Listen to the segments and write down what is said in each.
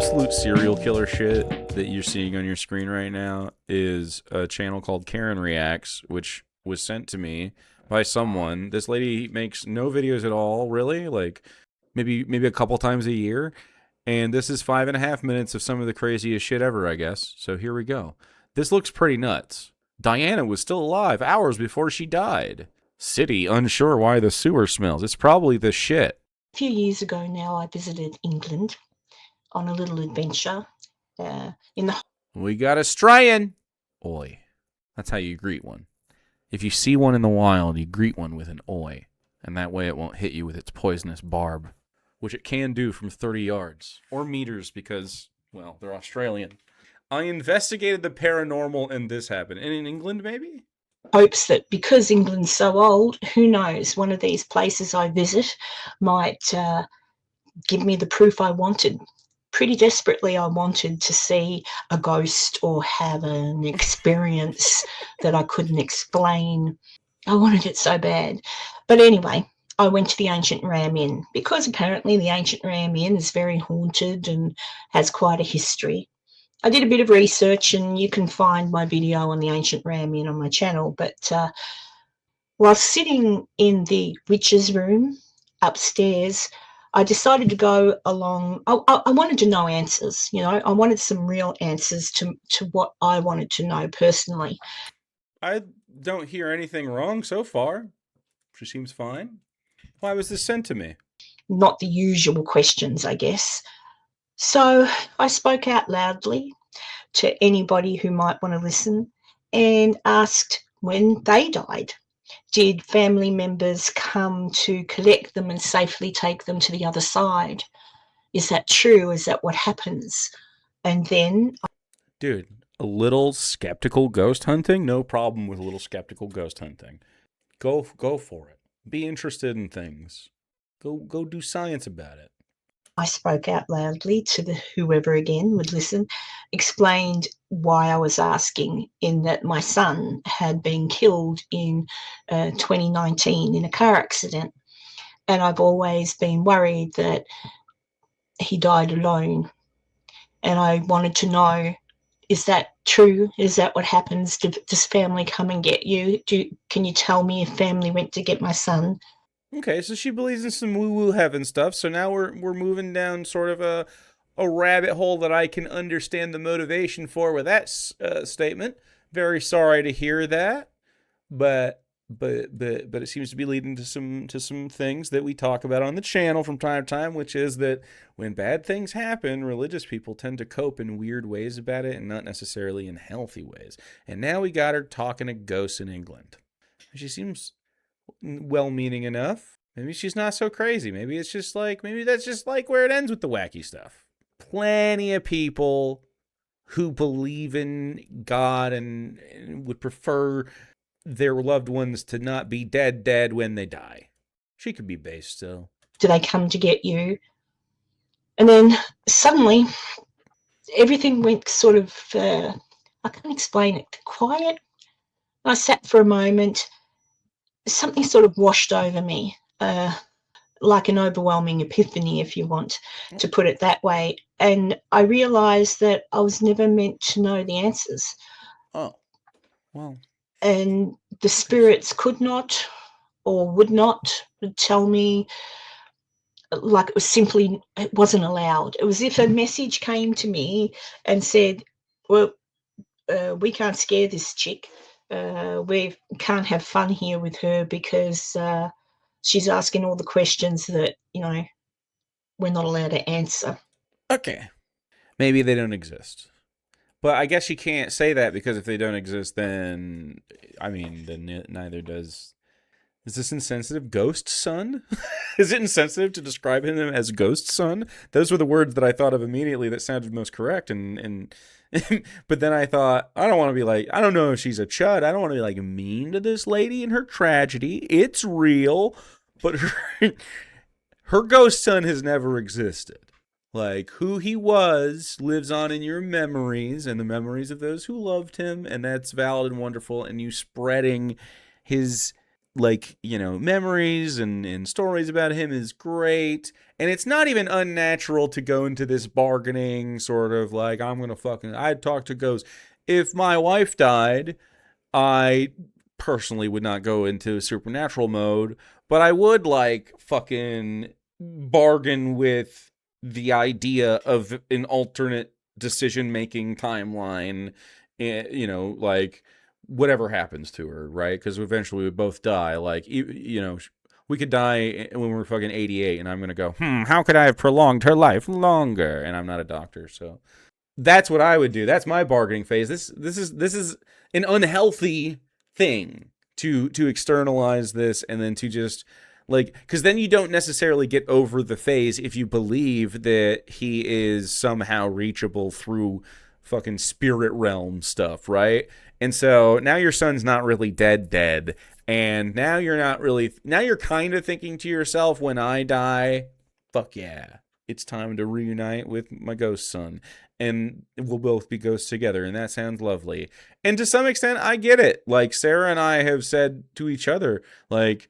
absolute serial killer shit that you're seeing on your screen right now is a channel called Karen Reacts, which was sent to me by someone. This lady makes no videos at all, really, like maybe a couple times a year. And this is 5.5 minutes of some of the craziest shit ever, I guess. So here we go. This looks pretty nuts. Diana was still alive hours before she died. City unsure why the sewer smells. It's probably the shit. A few years ago now, I visited England on a little adventure in the... We got a strayin'. Oi. That's how you greet one. If you see one in the wild, you greet one with an oi. And that way it won't hit you with its poisonous barb, which it can do from 30 yards. Or meters because, well, they're Australian. I investigated the paranormal and this happened. And in England, maybe? Hopes that because England's so old, who knows, one of these places I visit might give me the proof I wanted. Pretty desperately, I wanted to see a ghost or have an experience that I couldn't explain. I wanted it so bad. But anyway, I went to the Ancient Ram Inn because apparently the Ancient Ram Inn is very haunted and has quite a history. I did a bit of research, and you can find my video on the Ancient Ram Inn on my channel. But while sitting in the witch's room upstairs, I decided to go along. I wanted to know answers, you know. I wanted some real answers to what I wanted to know personally. I don't hear anything wrong so far. She seems fine. Why was this sent to me? Not the usual questions, I guess. So I spoke out loudly to anybody who might want to listen and asked when they died. Did family members come to collect them and safely take them to the other side? Is that true? Is that what happens? And then... Dude, a little skeptical ghost hunting? No problem with a little skeptical ghost hunting. Go for it. Be interested in things. Go do science about it. I spoke out loudly to whoever again would listen, explained why I was asking, in that my son had been killed in 2019 in a car accident. And I've always been worried that he died alone. And I wanted to know, is that true? Is that what happens? Does family come and get you? Can you tell me if family went to get my son? Okay, so she believes in some woo-woo heaven stuff. So now we're moving down sort of a rabbit hole that I can understand the motivation for with that statement. Very sorry to hear that, but it seems to be leading to some things that we talk about on the channel from time to time, which is that when bad things happen, religious people tend to cope in weird ways about it and not necessarily in healthy ways. And now we got her talking to ghosts in England. She seems well-meaning enough. Maybe she's not so crazy. Maybe that's just like where it ends with the wacky stuff. Plenty of people who believe in God and would prefer their loved ones to not be dead when they die. She could be based still. Do they come to get you? And then suddenly everything went sort of, I can't explain it, quiet. I sat for a moment. Something sort of washed over me, like an overwhelming epiphany, if you want to put it that way. And I realised that I was never meant to know the answers. Oh, well. And the spirits could not or would not tell me, like it wasn't allowed. It was as if a message came to me and said, well, we can't scare this chick. We can't have fun here with her because she's asking all the questions that, you know, we're not allowed to answer. Okay. Maybe they don't exist. But I guess you can't say that because if they don't exist, then neither does... Is this insensitive? Ghost son? Is it insensitive to describe him as ghost son? Those were the words that I thought of immediately that sounded most correct. And but then I thought, I don't want to be like, I don't know if she's a chud. I don't want to be like mean to this lady and her tragedy. It's real. But her ghost son has never existed. Like, who he was lives on in your memories and the memories of those who loved him. And that's valid and wonderful. And you spreading his like, memories and stories about him is great. And it's not even unnatural to go into this bargaining sort of like, I'd talk to ghosts. If my wife died, I personally would not go into supernatural mode, but I would like fucking bargain with the idea of an alternate decision making timeline, like whatever happens to her, right? Because eventually we would both die. Like, we could die when we're fucking 88, and I'm gonna go, how could I have prolonged her life longer? And I'm not a doctor, so that's what I would do. That's my bargaining phase. This is an unhealthy thing to externalize this, and then to just like, because then you don't necessarily get over the phase if you believe that he is somehow reachable through fucking spirit realm stuff, right? And so now your son's not really dead, and now you're kind of thinking to yourself, when I die, fuck yeah, it's time to reunite with my ghost son, and we'll both be ghosts together, and that sounds lovely. And to some extent, I get it. Like, Sarah and I have said to each other, like,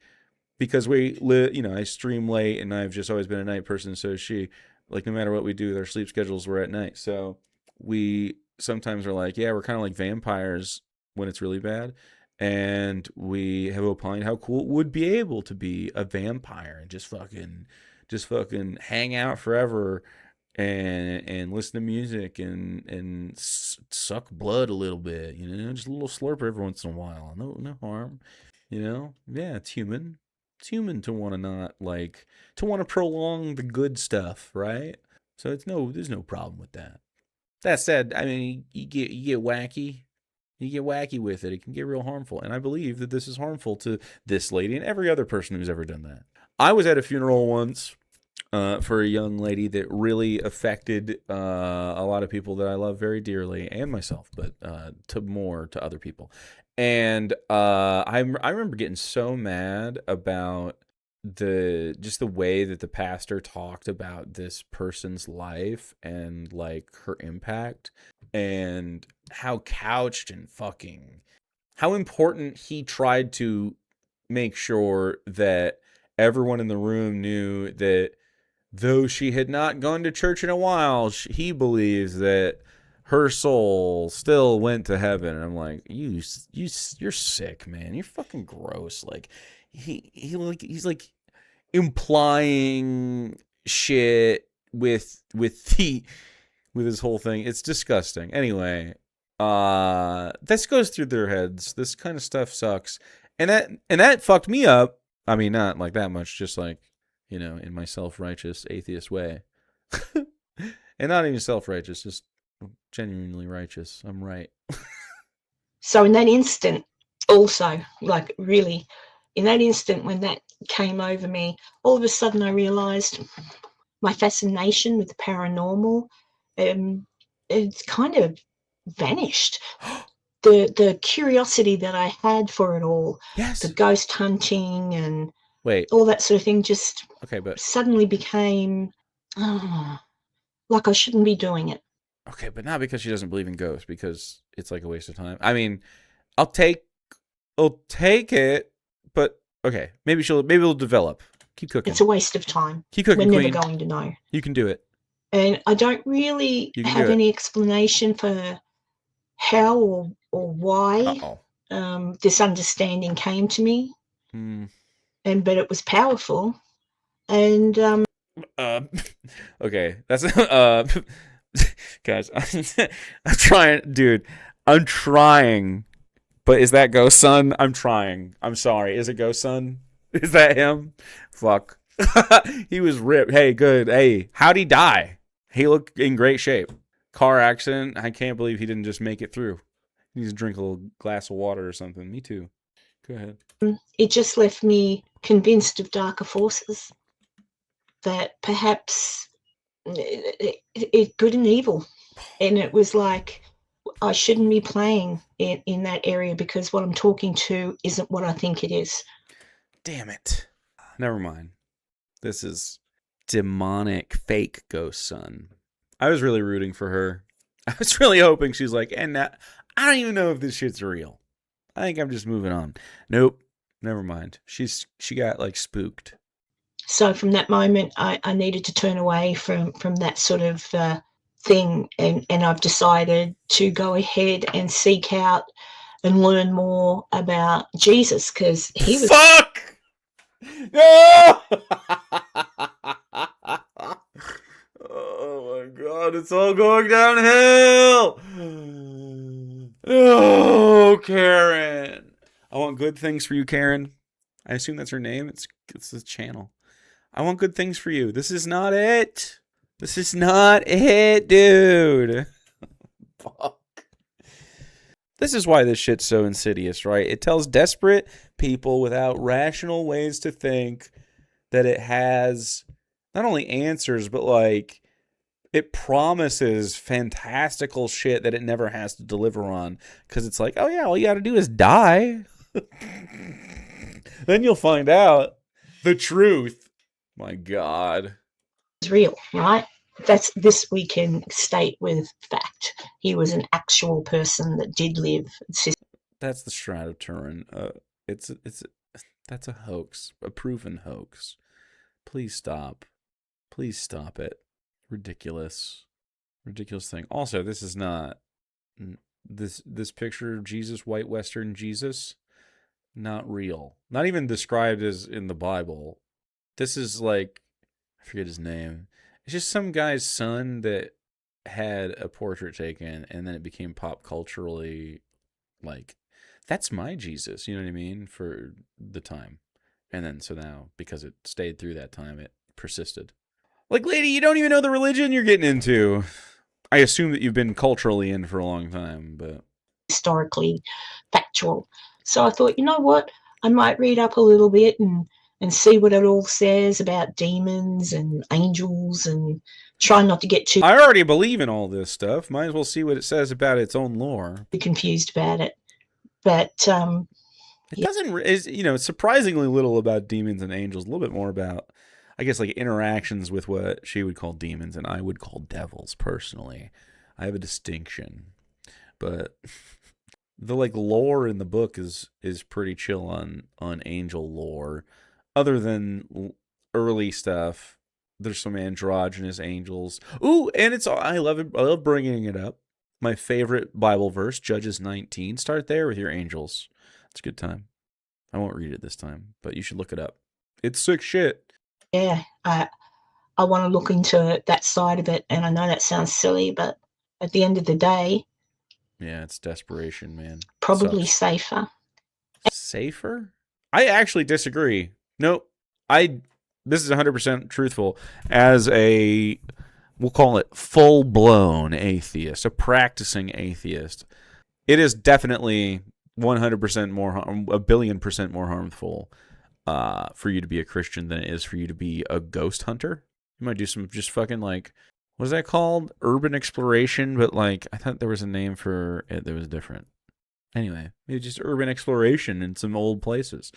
because I stream late, and I've just always been a night person, so she, like, no matter what we do, our sleep schedules were at night. So we sometimes are like, yeah, we're kind of like vampires when it's really bad. And we have opined how cool it would be able to be a vampire and just fucking hang out forever and listen to music and suck blood a little bit, just a little slurp every once in a while. No harm, Yeah, it's human. It's human to want to not like to want to prolong the good stuff, right? So there's no problem with that. That said, I mean, you get wacky. You get wacky with it. It can get real harmful. And I believe that this is harmful to this lady and every other person who's ever done that. I was at a funeral once for a young lady that really affected a lot of people that I love very dearly, and myself, but to other people. And I remember getting so mad about the way that the pastor talked about this person's life and like her impact, and how couched and fucking how important he tried to make sure that everyone in the room knew that though she had not gone to church in a while, he believes that her soul still went to heaven. And I'm like, you're sick, man. You're fucking gross. Like, he's like implying shit with his whole thing. It's disgusting. Anyway, this goes through their heads. This kind of stuff sucks, and that fucked me up. I mean, not like that much, just like, in my self-righteous atheist way. And not even self-righteous, just genuinely righteous. I'm right. So in that instant, also, like really, in that instant when that came over me, all of a sudden I realized my fascination with the paranormal, it's kind of vanished. The curiosity that I had for it all, Yes. the ghost hunting and Wait. all that sort of thing, just Okay, but suddenly became like I shouldn't be doing it. Okay, but not because she doesn't believe in ghosts, because it's like a waste of time. I mean, I'll take it, but okay, maybe it'll develop. Keep cooking. It's a waste of time. Keep cooking, We're Queen. never going to know. You can do it. And I don't really have any explanation for how or why this understanding came to me. But it was powerful. And okay, that's guys. I'm trying, dude. I'm trying. But is that Ghost Son? I'm trying. I'm sorry. Is it Ghost Son? Is that him? Fuck. He was ripped. Hey, good. Hey, how'd he die? He looked in great shape. Car accident. I can't believe he didn't just make it through. He needs to drink a little glass of water or something. Me too. Go ahead. It just left me convinced of darker forces, that perhaps it's good and evil. And it was like, I shouldn't be playing in that area because what I'm talking to isn't what I think it is. Damn it. Never mind. This is demonic fake Ghost Son. I was really rooting for her. I was really hoping she's like, and I don't even know if this shit's real. I think I'm just moving on. Nope. Never mind. She got like spooked. So from that moment, I needed to turn away from that sort of thing, and I've decided to go ahead and seek out and learn more about Jesus, because he was Fuck! No! Oh my god, it's all going downhill! Oh, Karen. I want good things for you, Karen. I assume that's her name. It's the channel. I want good things for you. This is not it. This is not it, dude. Fuck. This is why this shit's so insidious, right? It tells desperate people without rational ways to think that it has not only answers, but like it promises fantastical shit that it never has to deliver on. Because it's like, oh yeah, all you gotta do is die. Then you'll find out the truth. My God. real, right? This we can state with fact. He was an actual person that did live. That's the Shroud of Turin. That's a hoax, a proven hoax. Please stop. Please stop it. Ridiculous thing. Also, this is not this picture of Jesus, white Western Jesus, not real. Not even described as in the Bible. This is like, I forget his name. It's just some guy's son that had a portrait taken, and then it became pop culturally like, that's my Jesus, you know what I mean, for the time. And then so now, because it stayed through that time, it persisted. Like, lady, you don't even know the religion you're getting into. I assume that you've been culturally in for a long time, but historically factual. So I thought, you know what, I might read up a little bit and see what it all says about demons and angels, and try not to get too I already believe in all this stuff. Might as well see what it says about its own lore. confused about it. But it doesn't, is, you know, surprisingly little about demons and angels. A little bit more about, I guess, like interactions with what she would call demons and I would call devils. Personally, I have a distinction, but the like lore in the book is pretty chill on angel lore. Other than early stuff, there's some androgynous angels. Ooh, and it's, I love it. I love bringing it up. My favorite Bible verse, Judges 19. Start there with your angels. It's a good time. I won't read it this time, but you should look it up. It's sick shit. yeah, I want to look into that side of it. And I know that sounds silly, but at the end of the day, yeah, it's desperation, man. Probably Sucks. safer. Safer? I actually disagree. Nope. This is 100% truthful. As a, we'll call it full-blown atheist, a practicing atheist, it is definitely 100% more, a billion% more harmful for you to be a Christian than it is for you to be a ghost hunter. You might do some just fucking like, what is that called? Urban exploration, but like, I thought there was a name for it that was different. Anyway, maybe just urban exploration in some old places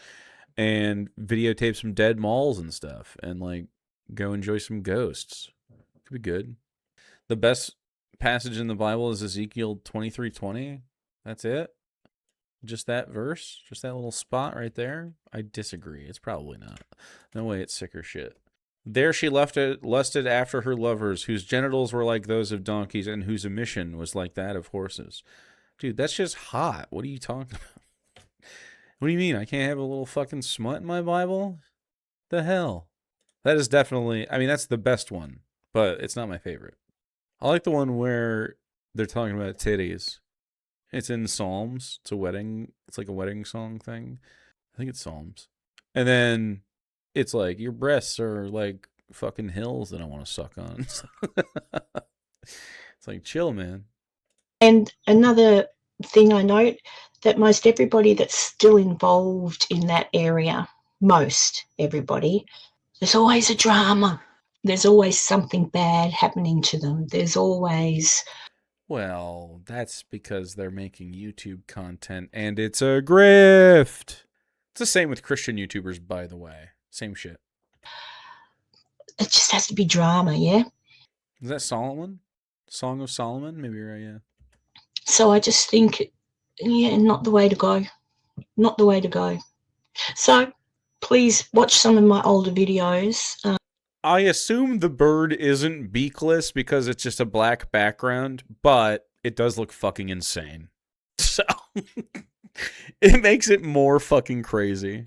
and videotape some dead malls and stuff and like go enjoy some ghosts. Could be good. The best passage in the Bible is Ezekiel 23:20. That's it. Just that verse, just that little spot right there. I disagree. It's probably not. No way, it's sicker shit. There she lusted after her lovers, whose genitals were like those of donkeys and whose emission was like that of horses. Dude, that's just hot. What are you talking about? What do you mean? I can't have a little fucking smut in my Bible? The hell? That is definitely, I mean, that's the best one, but it's not my favorite. I like the one where they're talking about titties. It's in Psalms. It's a wedding. It's like a wedding song thing. I think it's Psalms. And then it's like, your breasts are like fucking hills that I want to suck on. It's like, chill, man. And another thing I note, that most everybody that's still involved in that area, most everybody, there's always a drama. There's always something bad happening to them. There's always... Well, that's because they're making YouTube content and it's a grift. It's the same with Christian YouTubers, by the way. Same shit. It just has to be drama, yeah? Is that Solomon? Song of Solomon? Maybe you're right, yeah. So I just think, yeah, not the way to go. Not the way to go. So please watch some of my older videos. I assume the bird isn't beakless because it's just a black background, but it does look fucking insane. So it makes it more fucking crazy.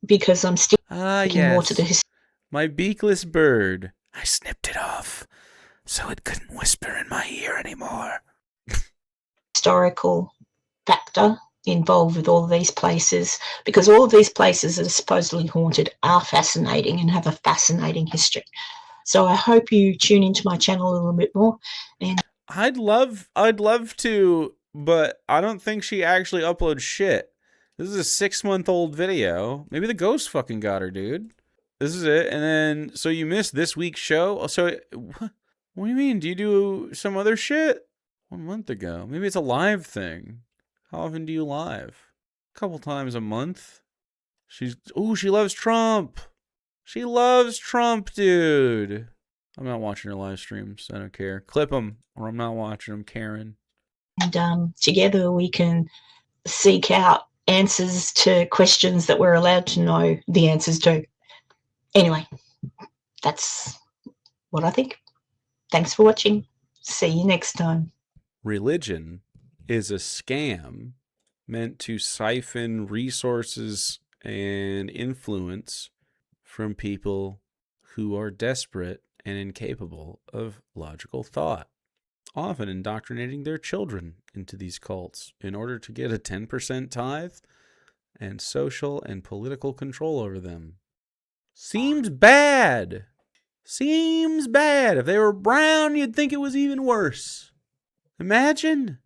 Because I'm still looking more to the Yes. My beakless bird. I snipped it off so it couldn't whisper in my ear anymore. historical factor involved with all of these places, because all of these places that are supposedly haunted are fascinating and have a fascinating history. So I hope you tune into my channel a little bit more. And I'd love to, but I don't think she actually uploads shit. This is a 6-month-old video. Maybe the ghost fucking got her, dude. This is it. And then, so you missed this week's show? So, what do you mean? Do you do some other shit? 1 month ago. Maybe it's a live thing. How often do you live? A couple times a month. She loves Trump. She loves Trump, dude. I'm not watching her live streams. I don't care. Clip them, or I'm not watching them, Karen. together we can seek out answers to questions that we're allowed to know the answers to. Anyway, that's what I think. Thanks for watching. See you next time. Religion is a scam meant to siphon resources and influence from people who are desperate and incapable of logical thought, often indoctrinating their children into these cults in order to get a 10% tithe and social and political control over them. Seems bad. Seems bad. If they were brown, you'd think it was even worse. Imagine.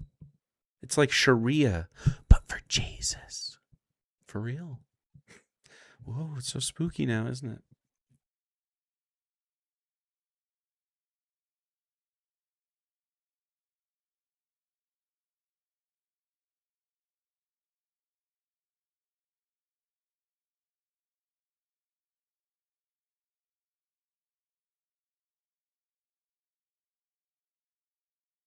It's like Sharia, but for Jesus. For real. Whoa, it's so spooky now, isn't it?